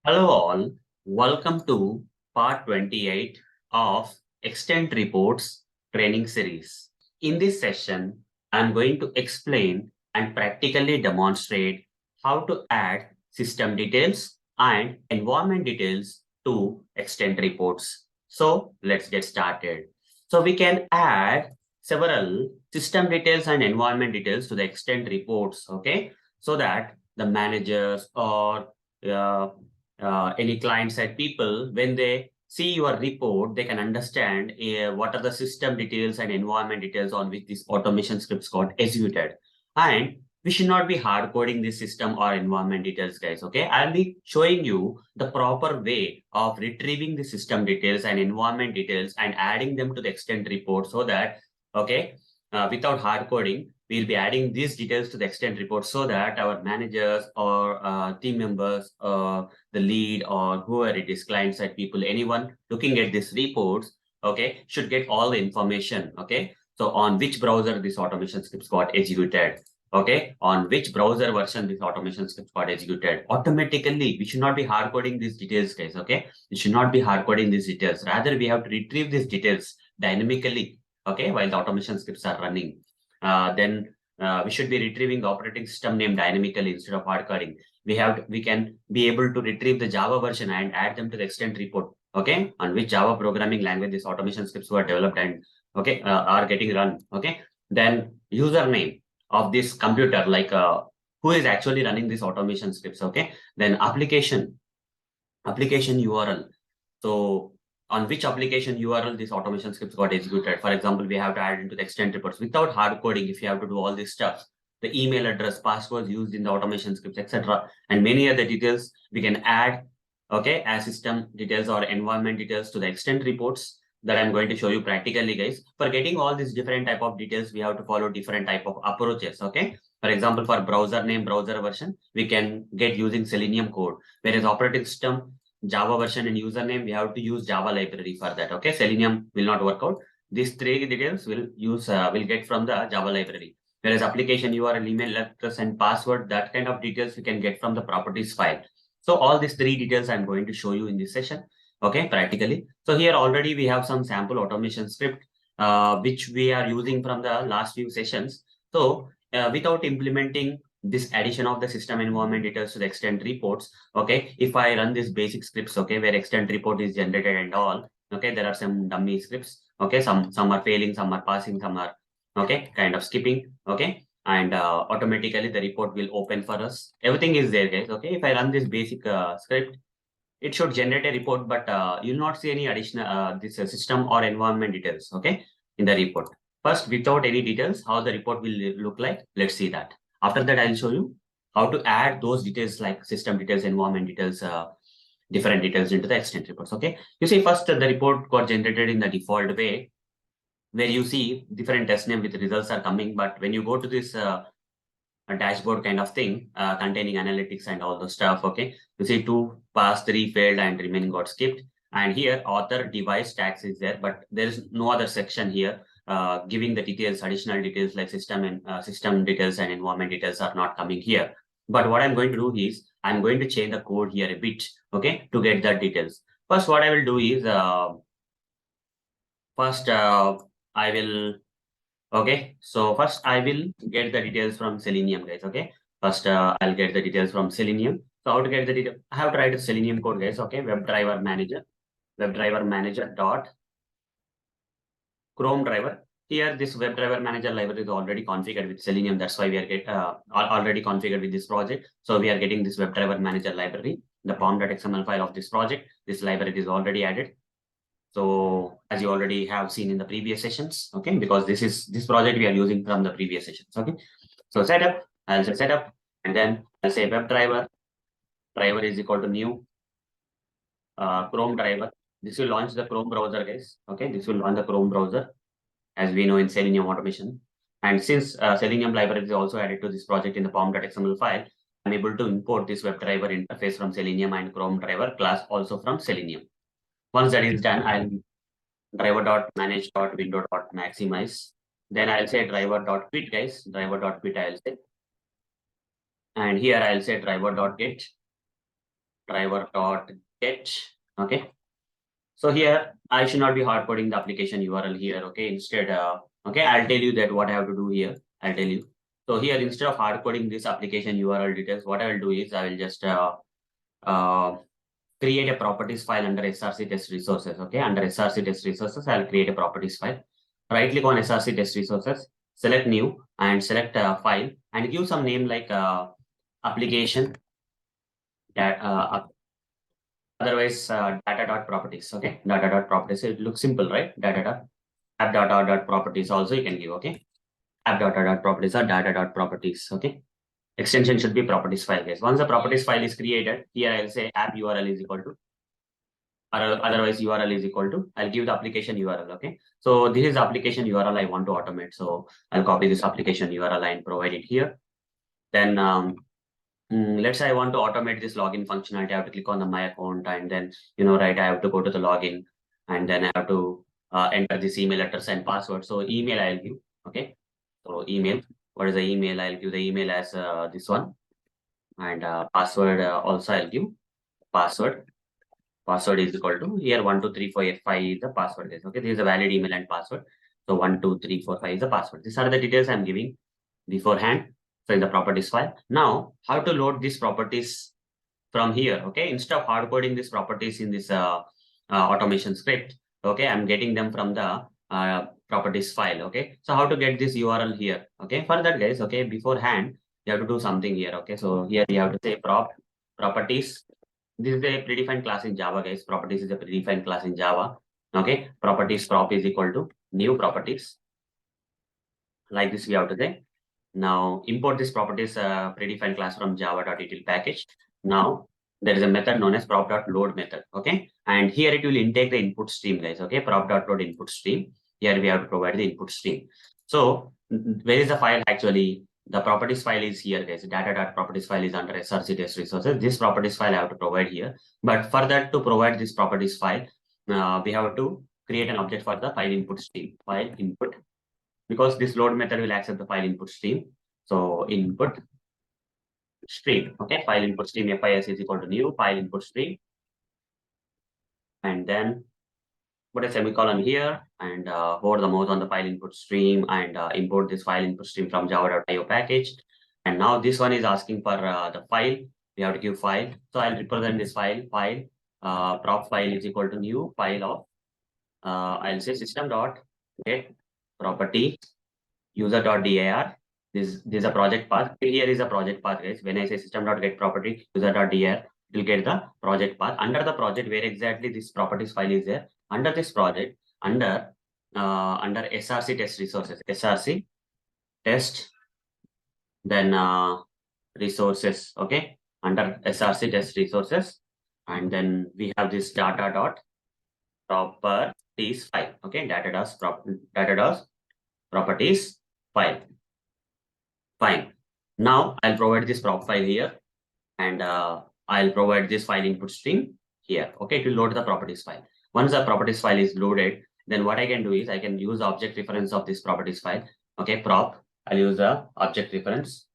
Hello all, welcome to part 28 of Extent Reports training series. In this session, I'm going to explain and practically demonstrate how to add system details and environment details to Extent Reports. So let's get started. So we can add several system details and environment details to the Extent Reports, okay? So that the managers or any client side people, when they see your report, they can understand what are the system details and environment details on which this automation scripts got executed. And we should not be hard coding this system or environment details, guys. Okay, I'll be showing you the proper way of retrieving the system details and environment details and adding them to the extent report so that, okay, without hard coding, we'll be adding these details to the extent report so that our managers or team members, the lead or whoever it is, client side people, anyone looking at these reports, okay, should get all the information, okay? So on which browser this automation scripts got executed, okay? On which browser version this automation scripts got executed. Automatically, we should not be hard coding these details, guys, okay? We should not be hard coding these details. Rather, we have to retrieve these details dynamically, okay, while the automation scripts are running. Then we should be retrieving the operating system name dynamically instead of hard coding. We can be able to retrieve the Java version and add them to the extent report, okay, on which Java programming language these automation scripts were developed and okay are getting run, okay. Then username of this computer, like who is actually running these automation scripts, okay. Then application URL. So on which application URL this automation scripts got executed. For example, we have to add into the extent reports without hard coding. If you have to do all this stuff, the email address, passwords used in the automation scripts, etc., and many other details we can add, okay, as system details or environment details to the extent reports that I'm going to show you practically, guys. For getting all these different type of details, we have to follow different type of approaches, okay. For example, for browser name, browser version, we can get using Selenium code, whereas operating system, Java version and username, we have to use Java library for that. Okay, Selenium will not work out. These three details will get from the Java library. Whereas application URL, email address, and password, that kind of details we can get from the properties file. So all these three details I'm going to show you in this session. Okay, practically. So here already we have some sample automation script which we are using from the last few sessions. So without implementing this addition of the system environment details to the extent reports, okay, if I run this basic scripts, okay, where extent report is generated and all, okay, there are some dummy scripts, okay, some are failing, some are passing, some are, okay, kind of skipping, okay, and automatically the report will open for us. Everything is there, guys, okay. If I run this basic script, it should generate a report, but you'll not see any additional this system or environment details, okay, in the report. First, without any details, how the report will look like, let's see that. After that, I'll show you how to add those details like system details, environment details, different details into the extent reports, okay. You see, first the report got generated in the default way, where you see different test name with results are coming, but when you go to this a dashboard kind of thing containing analytics and all the stuff, okay, you see 2 passed, 3 failed, and remaining got skipped. And here author device tags is there, but there is no other section here giving the details, additional details like system and system details and environment details are not coming here. But what I'm going to do is I'm going to change the code here a bit, okay, to get that details. First, what I will do is I will, okay, so first I will get the details from Selenium, guys, okay. First, I'll get the details from Selenium. So how to get the detail? I have to write a Selenium code, guys, okay. WebDriver manager dot Chrome driver. Here, this WebDriver manager library is already configured with Selenium. That's why we are already configured with this project. So we are getting this WebDriver manager library, the pom.xml file of this project. This library is already added. So as you already have seen in the previous sessions, okay, because this project we are using from the previous sessions, okay. So setup, I'll say setup, and then I'll say WebDriver, driver is equal to new Chrome driver. This will launch the Chrome browser, guys, okay. This will launch the Chrome browser as we know in Selenium automation. And since Selenium library is also added to this project in the pom.xml file, I'm able to import this WebDriver interface from Selenium and Chrome driver class also from Selenium. Once that is done, I'll driver.manage.window.maximize. Then I'll say driver.quit, guys. Driver.quit I'll say. And here I'll say driver.get driver dot get. Okay. So here I should not be hard coding the application URL here. Okay. Instead, okay, I'll tell you that what I have to do here. I'll tell you. So here, instead of hard coding this application URL details, what I will do is I will just uh, create a properties file under src test resources. Okay. Under src test resources, I'll create a properties file. Right click on src test resources, select new and select file and give some name like application that otherwise data dot properties. Okay. Data dot properties. It looks simple, right? Data dot app data dot properties also you can give. Okay. App data dot properties or data dot properties. Okay. Extension should be properties file, guys. Once the properties file is created, here I'll say app URL is equal to, or otherwise URL is equal to, I'll give the application URL. Okay. So this is the application URL I want to automate. So I'll copy this application URL and provide it here. Then let's say I want to automate this login functionality. I have to click on the my account and then, right, I have to go to the login and then I have to enter this email address and password. So email I'll give. Okay. So email, what is the email? I'll give the email as this one, and password also I'll give password. Password is equal to, here 12345 is the password, guys. Okay, this is a valid email and password. So 12345 is the password. These are the details I'm giving beforehand. So in the properties file. Now, how to load these properties from here? Okay, instead of hard coding these properties in this automation script, okay, I'm getting them from the properties file. Okay, so how to get this URL here? Okay, for that, guys, okay, beforehand you have to do something here. Okay, so here you have to say properties. This is a predefined class in Java, guys. Properties is a predefined class in Java. Okay, properties prop is equal to new properties. Like this, we have to say. Now import this properties predefined class from java.util package. Now there is a method known as prop.load method. Okay, and here it will intake the input stream, guys. Okay, prop.load input stream. Here we have to provide the input stream. So where is the file actually? The properties file is here, guys. Data.properties file is under src test resources. This properties file I have to provide here. But for that, to provide this properties file, we have to create an object for the file input stream. File input, because this load method will accept the file input stream. So input stream. Okay, file input stream FIS is equal to new file input stream. And then put a semicolon here and hold the mouse on the file input stream and import this file input stream from java.io package. And now this one is asking for the file. We have to give file. So I'll represent this file. Prop file is equal to new file of I'll say system.get property user.dir. This is a project path. Here is a project path, guys. When I say system.get property user.dir, it will get the project path. Under the project, where exactly this properties file is there, under this project, under src test resources, src test, then resources. Okay, under src test resources, and then we have this data dot properties file. Okay, data dot properties file. Fine. Now I'll provide this prop file here, and I'll provide this file input stream here. Okay, to load the properties file. Once the properties file is loaded, then what I can do is I can use the object reference of this properties file. Okay, prop. I'll use the object reference.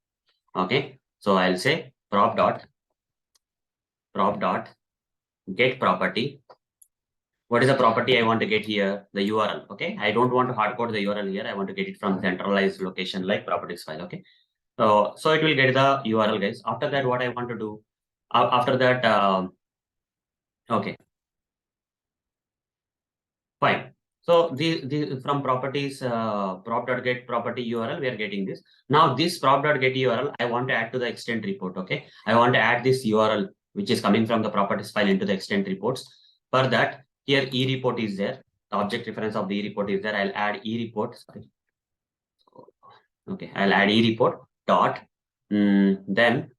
Okay, so I'll say prop dot get property. What is the property I want to get here? The URL. Okay, I don't want to hard code the URL here. I want to get it from centralized location like properties file. Okay, so it will get the URL, guys. After that, what I want to do? After that, okay, fine. So the from properties prop.get property URL, we are getting this. Now this prop.get URL, I want to add to the extent report. Okay, I want to add this URL which is coming from the properties file into the extent reports. For that, here e-report is there. The object reference of the e-report is there. I'll add e-report. Sorry. Okay, I'll add e-report dot. Then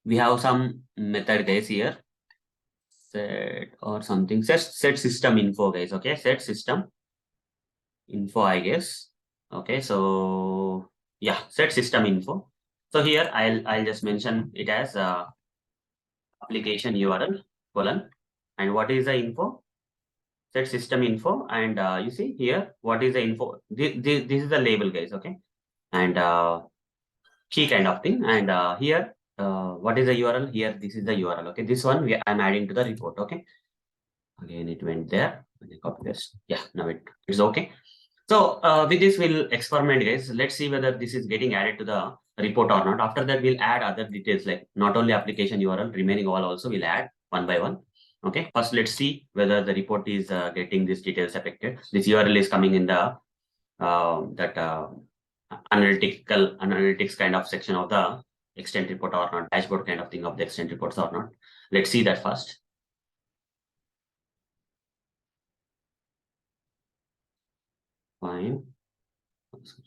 we have some method, guys, here. Set or something. Set system info, guys. Okay, set system info, I guess. Okay, so yeah, set system info. So here I'll just mention it as application URL colon, and what is the info? Set system info, and you see here what is the info? This is the label, guys. Okay, and key kind of thing, and here what is the URL here? This is the URL. Okay, this one I'm adding to the report. Okay, again it went there. Copy paste. Yeah, now it's okay. So with this we'll experiment, guys. Let's see whether this is getting added to the report or not. After that we'll add other details like not only application URL, remaining all also we'll add one by one. Okay, first let's see whether the report is getting these details affected. This URL is coming in the analytics kind of section of the extent report or not, dashboard kind of thing of the extent reports or not. Let's see that first. Fine.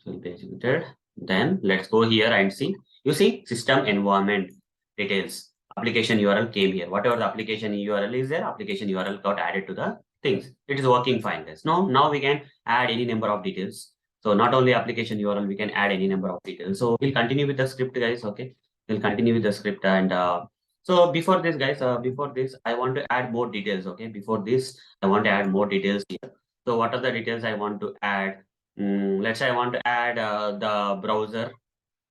Will be executed. Then let's go here and see. You see system environment details. Application URL came here. Whatever the application URL is there, application URL got added to the things. It is working fine, guys. Now we can add any number of details. So not only application URL, we can add any number of details. So we'll continue with the script, guys. Okay, we'll continue with the script. And so before this, guys, before this, I want to add more details. Okay, before this, I want to add more details here. So what are the details I want to add? Let's say I want to add the browser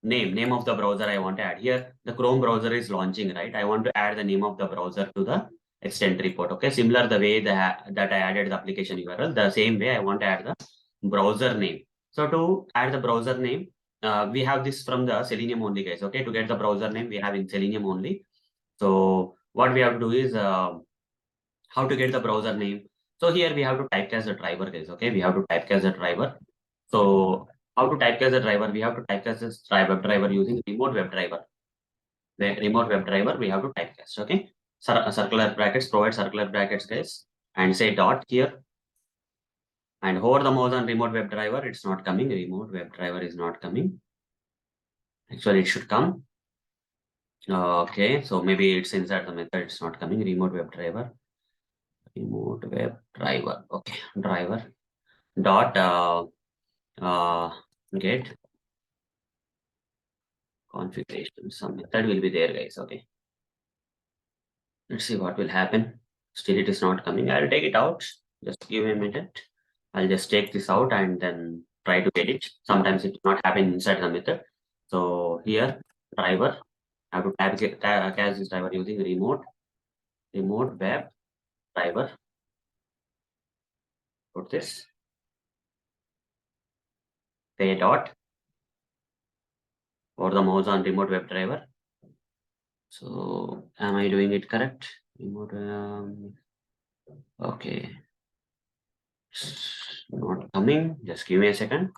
name of the browser I want to add here. The Chrome browser is launching, right? I want to add the name of the browser to the extent report. Okay, similar the way that I added the application URL, the same way I want to add the browser name. So to add the browser name, we have this from the Selenium only, guys. Okay, to get the browser name, we have in Selenium only. So what we have to do is how to get the browser name. So here we have to typecast the driver, guys. Okay, we have to typecast the driver. So how to typecast the driver? We have to typecast this driver using remote web driver. The remote web driver we have to typecast. Okay, circular brackets, provide circular brackets, guys, and say dot here. And hover the mouse on remote web driver. It's not coming. Remote web driver is not coming. Actually, it should come. Okay, so maybe it's inside the method. It's not coming. Remote web driver. Remote web driver. Okay, driver dot get configuration. Some method will be there, guys. Okay, let's see what will happen. Still it is not coming. I'll take it out. Just give me a minute. I'll just take this out and then try to get it. Sometimes it will not happen inside the method. So here driver, I have to cast this driver using remote web driver. Put this pay dot or the mouse on remote web driver. So am I doing it correct? Remote, okay, it's not coming. Just give me a second.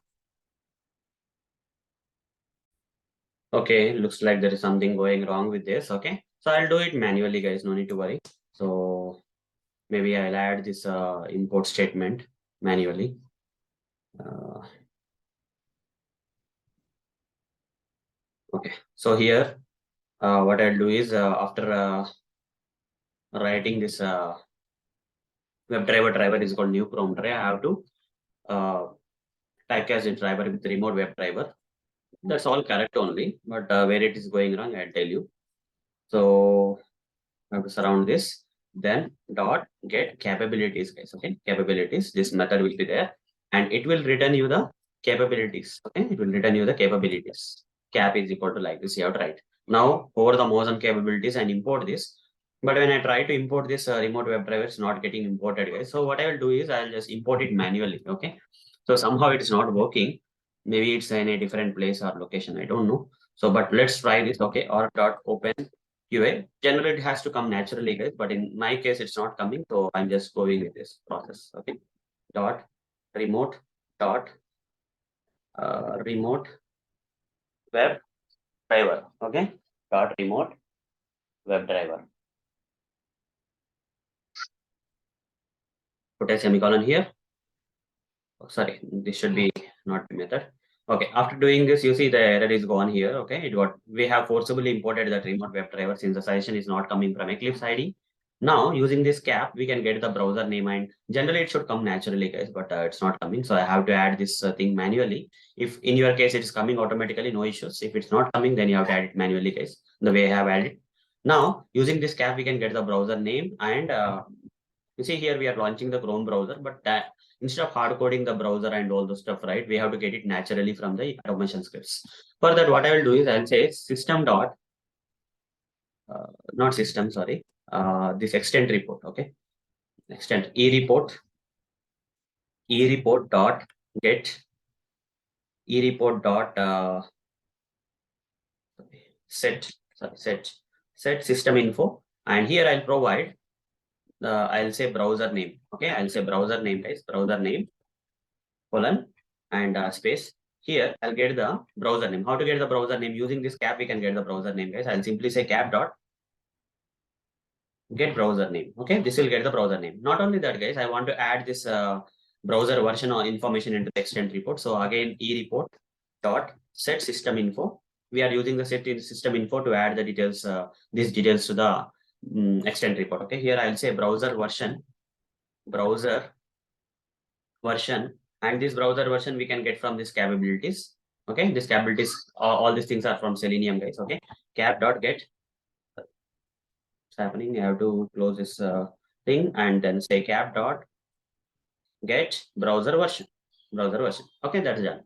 Okay, looks like there is something going wrong with this. Okay, so I'll do it manually, guys. No need to worry. So maybe I'll add this import statement manually. Okay, so here what I'll do is after writing this web driver is called new Chrome tray, I have to typecast the driver with remote web driver. That's all correct only, but where it is going wrong, I'll tell you. So I have to surround this, then dot get capabilities, guys. Okay, capabilities. This method will be there, and it will return you the capabilities. Okay, it will return you the capabilities. Cap is equal to like this. You have to write. Now over the mouse on capabilities and import this. But when I try to import this remote web driver, it's not getting imported, guys. So what I will do is I'll just import it manually. Okay, so somehow it is not working. Maybe it's in a different place or location. I don't know. So, but let's try this. Okay, or dot open QA. Generally, it has to come naturally, guys. But in my case, it's not coming. So I'm just going with this process. Okay, dot remote dot remote web driver. Okay, dot remote web driver. Put a semicolon here. Oh, sorry, this should be not the method. Okay, after doing this, you see the error is gone here. Okay, we have forcibly imported that remote web driver since the session is not coming from Eclipse ID. Now using this cap, we can get the browser name, and generally it should come naturally, guys, but it's not coming. So I have to add this thing manually. If in your case it is coming automatically, no issues. If it's not coming, then you have to add it manually, guys. The way I have added. Now using this cap, we can get the browser name, and you see here we are launching the Chrome browser, but instead of hard coding the browser and all the stuff, right, we have to get it naturally from the automation scripts. For that, what I will do is I'll say system dot not system, sorry, this extend report. Okay, extend e report dot get e report dot set sorry, set system info, and here I'll provide I'll say browser name. Okay, I'll say browser name, guys, browser name colon and space. Here I'll get the browser name. How to get the browser name? Using this cap we can get the browser name, guys. I'll simply say cap dot get browser name. Okay, this will get the browser name. Not only that, guys, I want to add this browser version or information into the extend report. So again, e report dot set system info. We are using the set system info to add the details, these details to the extend report. Okay, here I'll say browser version, and this browser version we can get from this capabilities. Okay, this capabilities, all these things are from Selenium, guys. Okay, cap dot get. It's happening. I have to close this thing and then say cap dot get browser version. Okay, that's done.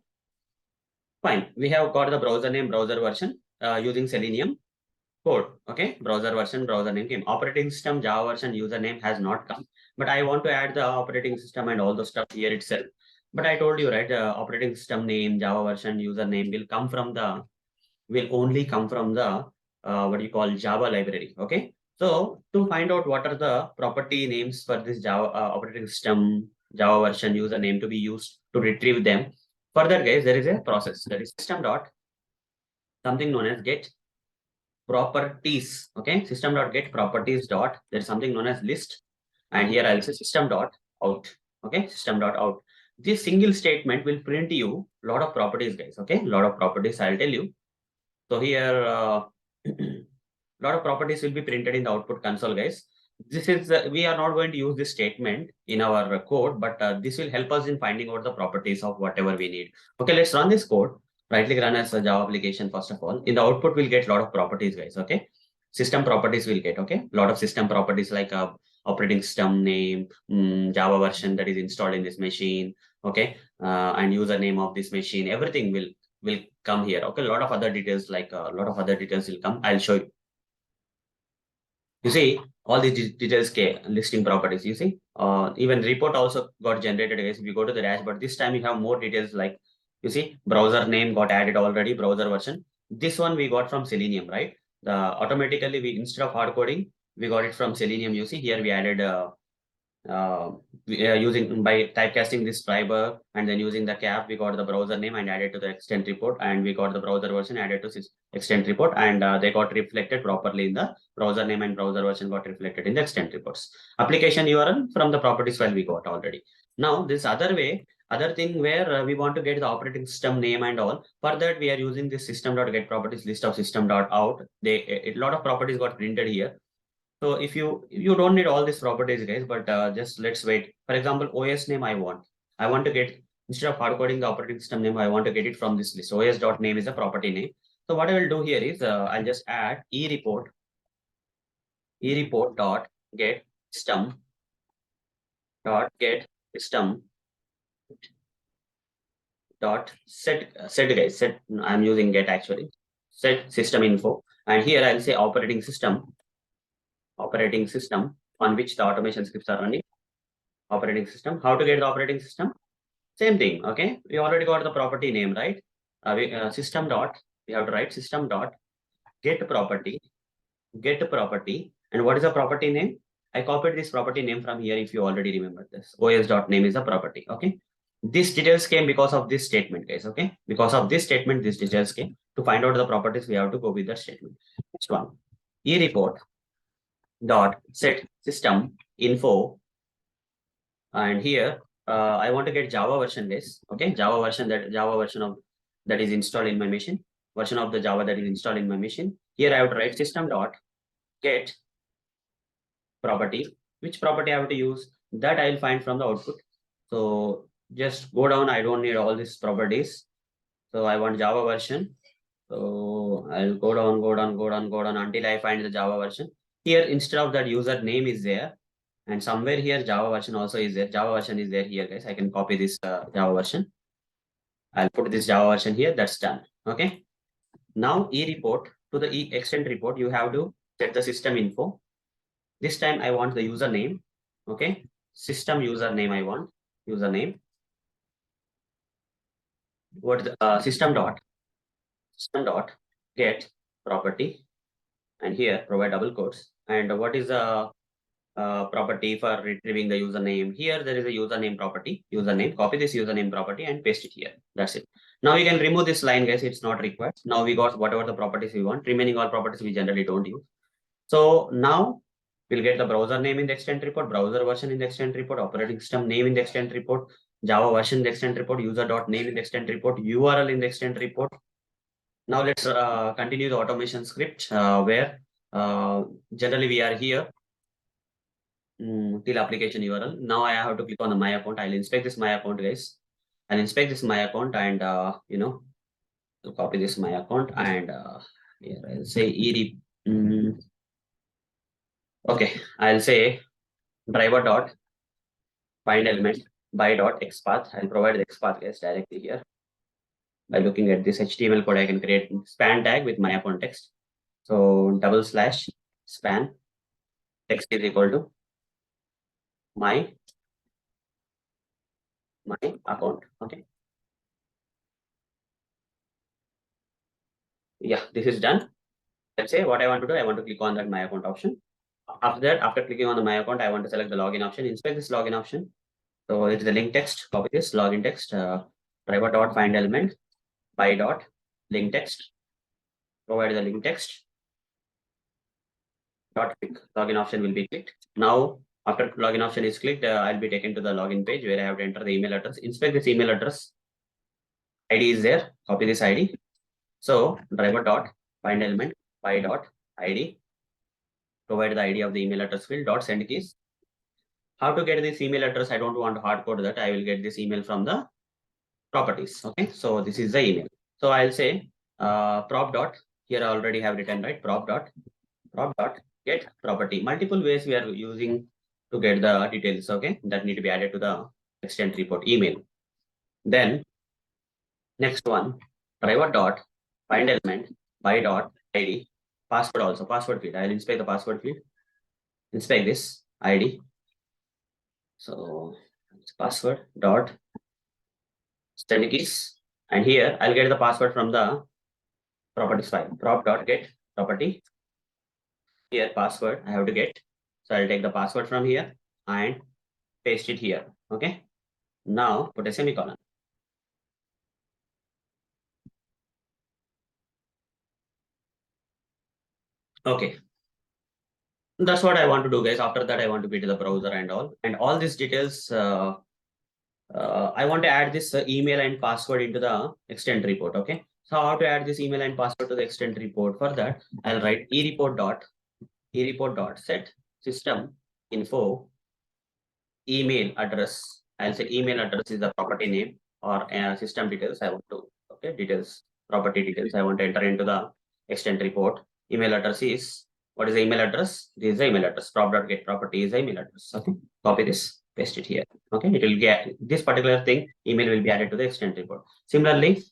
Fine. We have got the browser name, browser version using Selenium code. Okay, browser version, browser name came. Operating system, Java version, username has not come. But I want to add the operating system and all the stuff here itself. But I told you, right, the operating system name, Java version, username will only come from the what you call Java library. Okay, so to find out what are the property names for this Java operating system, Java version, username to be used to retrieve them. Further, guys, there is a process, that is system dot something known as get properties. Okay, system dot get properties dot, there is something known as list, and here I'll say system dot out. Okay, system dot out. This single statement will print you a lot of properties, guys. Okay, a lot of properties I'll tell you. So here lot of properties will be printed in the output console, guys. This is we are not going to use this statement in our code, but this will help us in finding out the properties of whatever we need. Okay, let's run this code. Right click, run as a Java application. First of all, in the output we'll get a lot of properties, guys. Okay, system properties will get. Okay, a lot of system properties like operating system name, Java version that is installed in this machine. Okay, and username of this machine. Everything will come here. Okay, a lot of other details, like a lot of other details will come. I'll show you. You see all these details, listing properties. You see, even report also got generated. Guys, if you go to the dashboard, this time you have more details. Like you see, browser name got added already. Browser version. This one we got from Selenium, right? Automatically we, instead of hard coding, we got it from Selenium. You see here we added using by typecasting this fiber and then using the cap, we got the browser name and added to the extend report, and we got the browser version added to this extend report, and they got reflected properly in the browser name, and browser version got reflected in the extend reports. Application URL from the properties file we got already. Now this other thing where we want to get the operating system name and all. For that we are using this system.get properties list of system.out. A lot of properties got printed here. So if you don't need all these properties, guys, but just let's wait. For example, OS name I want to get, instead of hard coding the operating system name, I want to get it from this list. OS.name is a property name. So what I will do here is I'll just add e report dot get system dot set guys, set. I'm using get actually, set system info, and here I'll say operating system on which the automation scripts are running. Operating system. How to get the operating system? Same thing. Okay, we already got the property name, right? System dot, we have to write system dot get property, and what is the property name? I copied this property name from here. If you already remember this, os.name is a property. Okay, these details came because of this statement, guys. Okay, because of this statement, these details came. To find out the properties, we have to go with the statement. Next one, e report dot set system info, and here I want to get Java version, guys. Okay, Java version of that is installed in my machine, version of the Java that is installed in my machine. Here I have to write system dot get property. Which property I have to use? That I'll find from the output. So just go down. I don't need all these properties. So I want Java version. So I'll go down until I find the Java version. Here, instead of that, user name is there, and somewhere here Java version also is there. Java version is there here, guys. I can copy this Java version. I'll put this Java version here. That's done. Okay. Now e report to the extend report, you have to set the system info. This time I want the username. Okay, system username I want username. What is the system dot get property, and here provide double quotes. And what is the property for retrieving the username? Here there is a username property, username. Copy this username property and paste it here. That's it. Now we can remove this line, guys. It's not required. Now we got whatever the properties we want. Remaining all properties we generally don't use. So now we'll get the browser name in the extent report, browser version in the extent report, operating system name in the extent report, Java version in the extent report, user.name in the extent report, URL in the extent report. Now let's continue the automation script where generally we are here till application URL. Now I have to click on the my account. I'll inspect this my account, guys. I'll inspect this my account and I'll copy this my account and here I'll say okay, I'll say driver dot find element by dot xpath. I'll provide the xpath, guys, directly here. By looking at this HTML code, I can create span tag with my account text. So / span text is equal to my account. Okay. Yeah, this is done. Let's say what I want to do, I want to click on that my account option. After that, after clicking on the my account, I want to select the login option, inspect this login option. So it's the link text, copy this login text, driver dot find element by dot link text, provide the link text, dot click, login option will be clicked. Now, after login option is clicked, I'll be taken to the login page where I have to enter the email address, inspect this email address, ID is there, copy this ID. So driver dot find element by dot ID, provide the ID of the email address field, dot send keys. How to get this email address? I don't want to hard code that. I will get this email from the properties. Okay, so this is the email. So I'll say prop dot, here I already have written, right? Prop dot get property. Multiple ways we are using to get the details, okay, that need to be added to the extent report email. Then next one, driver dot find element by dot ID, password also, password field. I'll inspect the password field, inspect this ID. So it's password dot send keys, and here I'll get the password from the properties file, prop dot get property. Here password I have to get, so I'll take the password from here and paste it here. Okay, now put a semicolon. Okay, that's what I want to do, guys. After that I want to be to the browser and all these details. I want to add this email and password into the extent report. Okay, so how to add this email and password to the extent report? For that I'll write ereport dot set system info email address. I'll say email address is the property name or system details I want to, okay, details, property details I want to enter into the extent report. Email address is, what is the email address? This is the email address. Prop.get property is the email address. Okay, copy this, paste it here. Okay, it will get this particular thing, email will be added to the extent report. Similarly,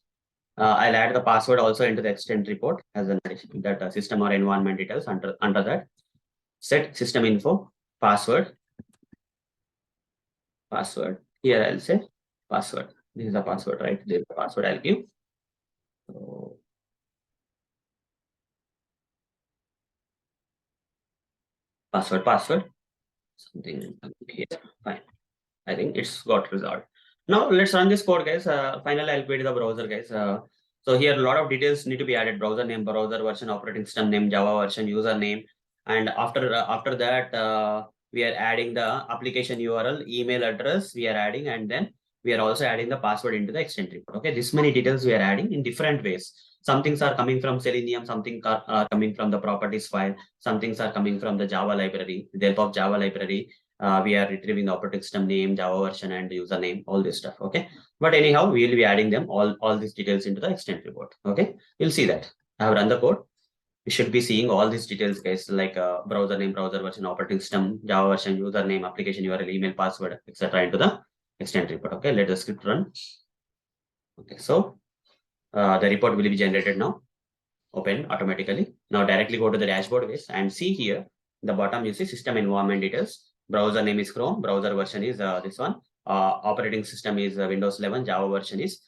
I'll add the password also into the extent report as an addition, that system or environment details under that. Set system info password. Here I'll say password. This is the password, right? This is the password I'll give. So, password, something here. Fine. I think it's got resolved. Now let's run this code, guys. Finally, I'll quit the browser, guys. So here a lot of details need to be added: browser name, browser version, operating system name, Java version, username, and after that we are adding the application URL, email address we are adding, and then we are also adding the password into the extent report. Okay, this many details we are adding in different ways. Some things are coming from Selenium, something are coming from the properties file, some things are coming from the Java library. With the help of Java library, we are retrieving the operating system name, Java version, and username, all this stuff. Okay, but anyhow, we will be adding them all these details into the extent report. Okay, you'll see that I have run the code. We should be seeing all these details, guys, like browser name, browser version, operating system, Java version, username, application URL, email, password, etc. into the extent report. Okay, let the script run. Okay, so the report will be generated now. open automatically. Now directly go to the dashboard guys and see here the bottom you see system environment details. Browser name is Chrome, browser version is this one. Operating system is Windows 11, Java version is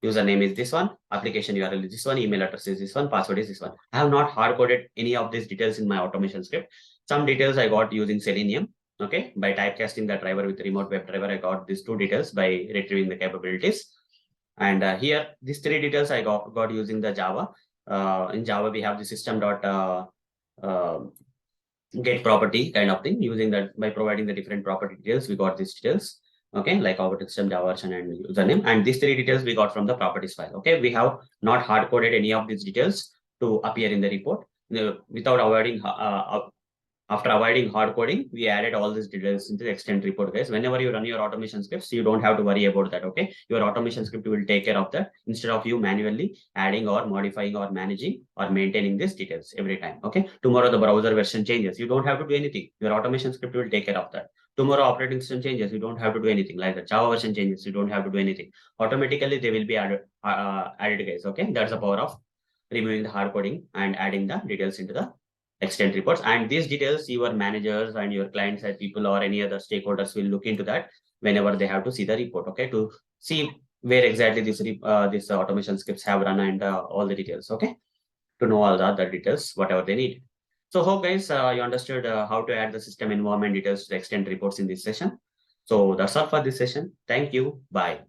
username is this one, application URL is this one, email address is this one, password is this one. I have not hard coded any of these details in my automation script. Some details I got using Selenium. Okay, by typecasting the driver with remote web driver, I got these two details by retrieving the capabilities. And here, these three details I got using the Java. In Java, we have the system dot get property kind of thing. Using that by providing the different property details, we got these details. Okay, like operating system, Java version, and username. And these three details we got from the properties file. Okay, we have not hard coded any of these details to appear in the report without avoiding after avoiding hard coding, we added all these details into the extent report, guys. Whenever you run your automation scripts, you don't have to worry about that, okay? Your automation script will take care of that instead of you manually adding or modifying or managing or maintaining these details every time, okay? Tomorrow, the browser version changes. You don't have to do anything. Your automation script will take care of that. Tomorrow, operating system changes. You don't have to do anything. Like the Java version changes. You don't have to do anything. Automatically, they will be added, guys, okay? That's the power of removing the hard coding and adding the details into the extent reports. And these details, your managers and your client side people or any other stakeholders will look into that whenever they have to see the report, okay, to see where exactly these automation scripts have run and all the details, okay, to know all the other details, whatever they need. So hope guys, you understood how to add the system environment details to the extent reports in this session. So that's all for this session. Thank you. Bye.